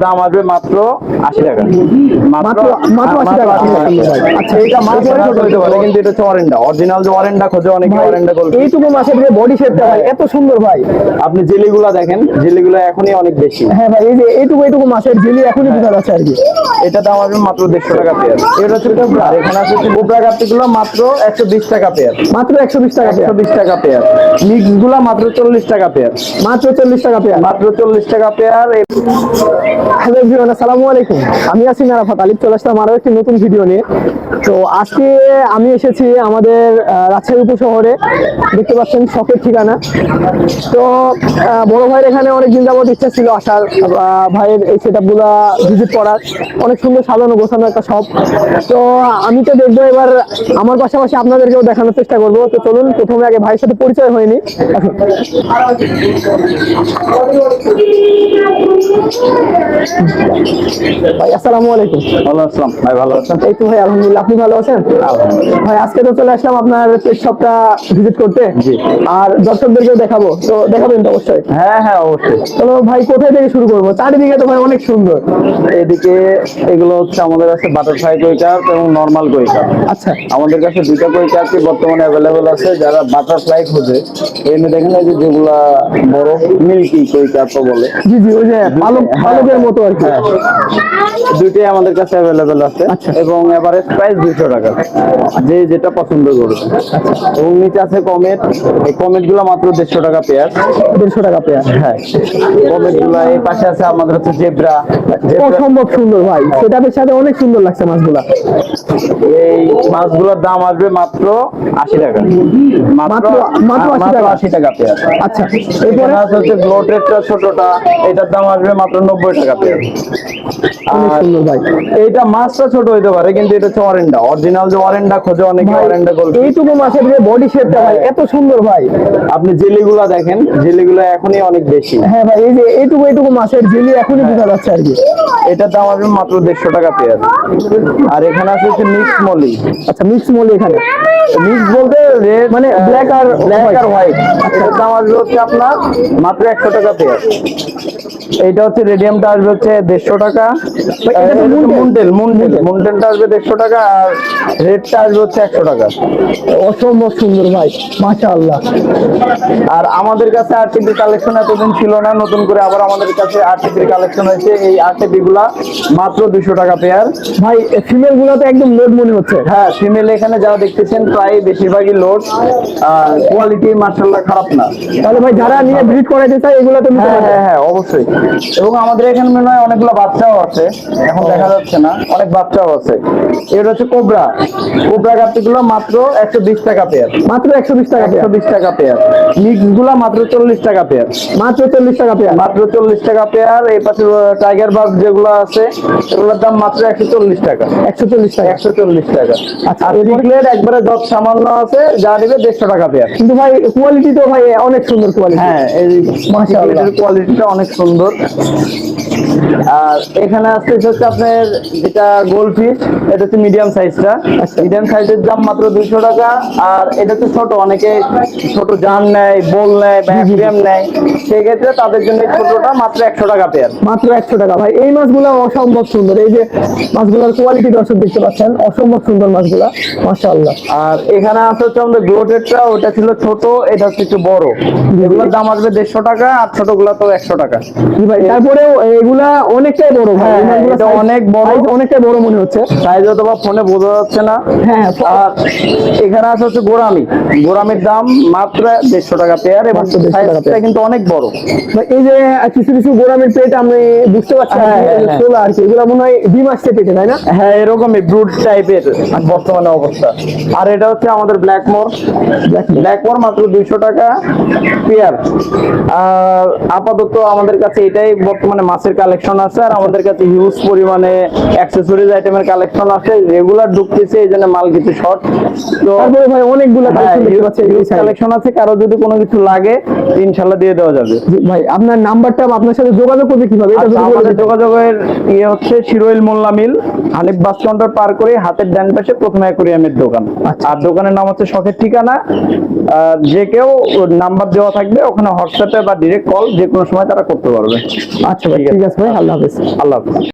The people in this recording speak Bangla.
দাম আসবে মাত্র 80 টাকা। মাত্র মাত্র 80 টাকা। আচ্ছা, এটা মাছ ছোট হতে পারে কিন্তু এটা হচ্ছে অরেন্ডা, অরিজিনাল যে অরেন্ডা খোঁজে অনেকে অরেন্ডা গোল্ড। এইটুকু মাছের যে বডি শেপটা ভাই এত সুন্দর ভাই। আপনি জেলিগুলা দেখেন, জেলিগুলা এখনই অনেক বেশি। হ্যাঁ ভাই, এই যে এইটুকু মাছের জেলি এখনই বোঝা যাচ্ছে আর কি। এটা দাম আসবে মাত্র 150 টাকা পেয়ার। এটা হচ্ছে কোবরা, আর এখানে আছে কোবরা কার্তিকগুলো মাত্র 120 টাকা পেয়ার। মাত্র 120 টাকা পেয়ার। 120 টাকা পেয়ার। মিক্স গুলা মাত্র 40 টাকা পেয়ার। মাত্র 40 টাকা পেয়ার। মাত্র 40 টাকা পেয়ার। হ্যালো এভরিওয়ান, আসসালামু আলাইকুম। আমি আছি আরাফাত আলিফ, চলে আসলাম আরো একটি নতুন ভিডিও নিয়ে। তো আজকে আমি এসেছি আমাদের রাজশাহী উপশহরে, দেখতে পাচ্ছেন শখের ঠিকানা। তো বড় ভাইয়ের এখানে অনেকদিন যাবত ইচ্ছা ছিল আসার, ভাইয়ের এই সেটআপ গুলা ভিজিট করার। অনেক সুন্দর সাজানো গোছানো একটা শপ। তো আমি তো দেখবো এবার, আমার পাশাপাশি আপনাদেরকেও দেখানোর চেষ্টা করবো। তো চলুন প্রথমে আগে ভাইয়ের সাথে পরিচয় হয়নি। ভাই আসসালামু আলাইকুম। ওয়ালাইকুম আসসালাম। ভাই ভালো আছেন? এই তো ভাই আলহামদুলিল্লাহ, আপনি ভালো আছেন? ভাই আজকে তো চলে আসলাম আপনার পেট শপটা ভিজিট করতে। জি। আর দর্শকদেরকেও দেখাবো, তো দেখাবেন তো অবশ্যই? হ্যাঁ হ্যাঁ অবশ্যই। চলো ভাই, কোথায় থেকে শুরু করবো? চারিদিকে তো ভাই অনেক সুন্দর। এদিকে এগুলো হচ্ছে আমাদের কাছে বাটারফ্লাই কই কাপ এবং নরমাল কই কাপ। আচ্ছা, আমাদের কাছে দুইটা কই কাপই বর্তমানে অ্যাভেলেবল আছে। যারা বাটারফ্লাই খোঁজে, এমনি দেখেন এই যে যেগুলা বড় মিল্কি কই কাপ বলে। জি জি, ওই যে পালকের মতো আর কি। হ্যাঁ, দুইটাই আমাদের কাছে অ্যাভেলেবেল আছে। আচ্ছা। এবং এভারেজ প্রাইস 200 টাকা, যে যেটা পছন্দ করবে। এবং নিচে আছে কমেট। এই কমেট গুলো মাত্র 150 টাকা পেয়ার। 150 টাকা পেয়ার। হ্যাঁ, কমেট গুলো। এই পাশে আছে আমাদের হচ্ছে জেব্রা। অসম্ভব সুন্দর ভাই, সেটার সাথে অনেক সুন্দর লাগছে মাছগুলা। এই মাছগুলোর দাম আসবে মাত্র 80 টাকা। মাত্র 80 টাকা। 80 টাকা পেয়ার। আচ্ছা, এরপরে হচ্ছে গ্লোটেডটা ছোটটা, এটার দাম আসবে মাত্র 90 টাকা পেয়ার। অনেক আর সুন্দর ভাই। এইটা মাছটা ছোট হইতে পারে কিন্তু এটা হচ্ছে অরেন্ডা, অরিজিনাল যে অরেন্ডা খোঁজে অনেকে অরেন্ডা গোল্ড। এইটুকু মাছের যে বডি শেপটা ভাই এত সুন্দর ভাই। আপনি জেলিগুলা দেখেন, জেলিগুলা এখনই অনেক বেশি। হ্যাঁ ভাই, এই যে এইটুকু মাছের জেলি এখনই বোঝা যাচ্ছে আর কি। এটার দাম আসবে মাত্র 150 টাকা পেয়ার। আর এখানে আছে হচ্ছে মিক্স মলি। আচ্ছা, মিক্স মলি এখানে। মিক্স বলতে রেড মানে ব্ল্যাক আর হোয়াইট। এটার দাম আসবে হচ্ছে আপনার মাত্র 100 টাকা পেয়ার। এইটা হচ্ছে রেডিয়ামটা আসবে হচ্ছে 150 টাকা। মুন্ডেলটা আসবে 150 টাকা। আর রেডটা আসবে হচ্ছে 100 টাকা। অসম্ভব সুন্দর ভাই, মাশাআল্লাহ। আর আমাদের কাছে আরটিপি কালেকশন এতদিন ছিল না, নতুন করে আবার আমাদের কাছে আরটিপির কালেকশন হয়েছে। এই আরটিপি গুলা মাত্র 200 টাকা পেয়ার। ভাই ফিমেল গুলো তো একদম লোড মনে হচ্ছে। হ্যাঁ, ফিমেল এখানে যা দেখতেছেন প্রায় বেশিরভাগই লোড। আর কোয়ালিটি মাশাআল্লাহ খারাপ না। তাহলে ভাই যারা নিয়ে ব্রিড করাইতে চায় এগুলো তো নিতে হ্যাঁ পারবে। হ্যাঁ হ্যাঁ অবশ্যই। এবং আমাদের এখানে মনে হয় অনেকগুলো বাচ্চাও আছে, এখন দেখা যাচ্ছে না, অনেক বাচ্চাও আছে। এটা হচ্ছে কোবরা। কোবরা কার্তিকগুলো মাত্র 120 টাকা পেয়ার। মাত্র 120 টাকা পেয়ার। 120 টাকা পেয়ার। মিক্স গুলা মাত্র 40 টাকা পেয়ার। মাত্র 40 টাকা পেয়ার। মাত্র 40 টাকা পেয়ার। এই পাশে টাইগার বাগ যেগুলো আছে এগুলোর দাম মাত্র 140 টাকা। 140 টাকা। 140 টাকা। আচ্ছা, আর পিকলেট একবারে যত সামান্য আছে, যা নেবে 150 টাকা পেয়ার। কিন্তু ভাই কোয়ালিটি তো ভাই অনেক সুন্দর কোয়ালিটি। হ্যাঁ, এই মাশাআল্লাহ, কোয়ালিটিটা অনেক সুন্দর। আর এখানে আসছে হচ্ছে আপনার যেটা গোল্ড ফিশ, এটা হচ্ছে মিডিয়াম সাইজটা। মিডিয়াম সাইজের দাম মাত্র 200 টাকা। আর এটা হচ্ছে ছোট, অনেকে ছোট জান নেয়, বোল নেয় বা অ্যাকুয়ারিয়াম নেয়, সেক্ষেত্রে তাদের জন্য ছোটটা মাত্র 100 টাকা পেয়ার। মাত্র 100 টাকা। ভাই এই মাছগুলো অসম্ভব সুন্দর, এই যে মাছগুলোর কোয়ালিটি দর্শক দেখতে পাচ্ছেন, অসম্ভব সুন্দর মাছগুলা, মাশাআল্লাহ। আর এখানে আছে হচ্ছে আমাদের গ্লোটেডটা, ওটা ছিল ছোট, এটা হচ্ছে একটু বড়। এগুলোর দাম আসবে 150 টাকা। আর ছোট গুলা তো 100 টাকা। ভাই তারপরেও এগুলা অনেকটাই বড় ভাই। হ্যাঁ, এই মাছগুলো এটা অনেক বড়, অনেকটাই বড় মনে হচ্ছে। সাইজ হয়তো বা ফোনে বোঝা যাচ্ছে না। হ্যাঁ। আর এখানে আছে হচ্ছে গোরামি। গোরামির দাম মাত্র 150 টাকা পেয়ার এবং সাইজটা কিন্তু অনেক বড়। এই যে কিছু কিছু গোরামের পেট আমি বুঝতে পারছি ষোলা আর কি, এগুলো মনে হয় ডিম আসছে পেটে, তাই না? হ্যাঁ, এরকমই ব্রুড টাইপের বর্তমানে অবস্থা। আর এটা হচ্ছে আমাদের ব্ল্যাকমোর। ব্ল্যাকমোর মাত্র 200 টাকা পেয়ার। আর আপাতত আমাদের কাছে এটাই বর্তমানে মাছের কালেকশন আছে। আর আমাদের কাছে হিউজ পরিমাণে অ্যাক্সেসরিজ আইটেমের কালেকশন আছে, রেগুলার ঢুকতেছে, এই জন্য মাল কিছু শর্ট। তো তারপরে ভাই অনেকগুলো কালেকশন আছে, কারো যদি কোনো কিছু লাগে ইনশাল্লাহ দিয়ে দেওয়া যাবে। ভাই আপনার নাম্বারটা, আপনার সাথে যোগাযোগ করবে কিভাবে? আমাদের যোগাযোগের ইয়ে হচ্ছে শিরোইল মোল্লা মিল, হানিফ বাস কাউন্টার পার করে হাতের ডান পাশে প্রথমে অ্যাকোয়ারিয়ামের দোকান। আর দোকানের নাম হচ্ছে শখের ঠিকানা। যে কেউ নাম্বার দেওয়া থাকবে, ওখানে হোয়াটসঅ্যাপে বা ডিরেক্ট কল যে কোনো সময় তারা করতে পারবে। আচ্ছা ভাই, ঠিক আছে ভাই, আল্লাহ হাফেজ। আল্লাহ হাফেজ।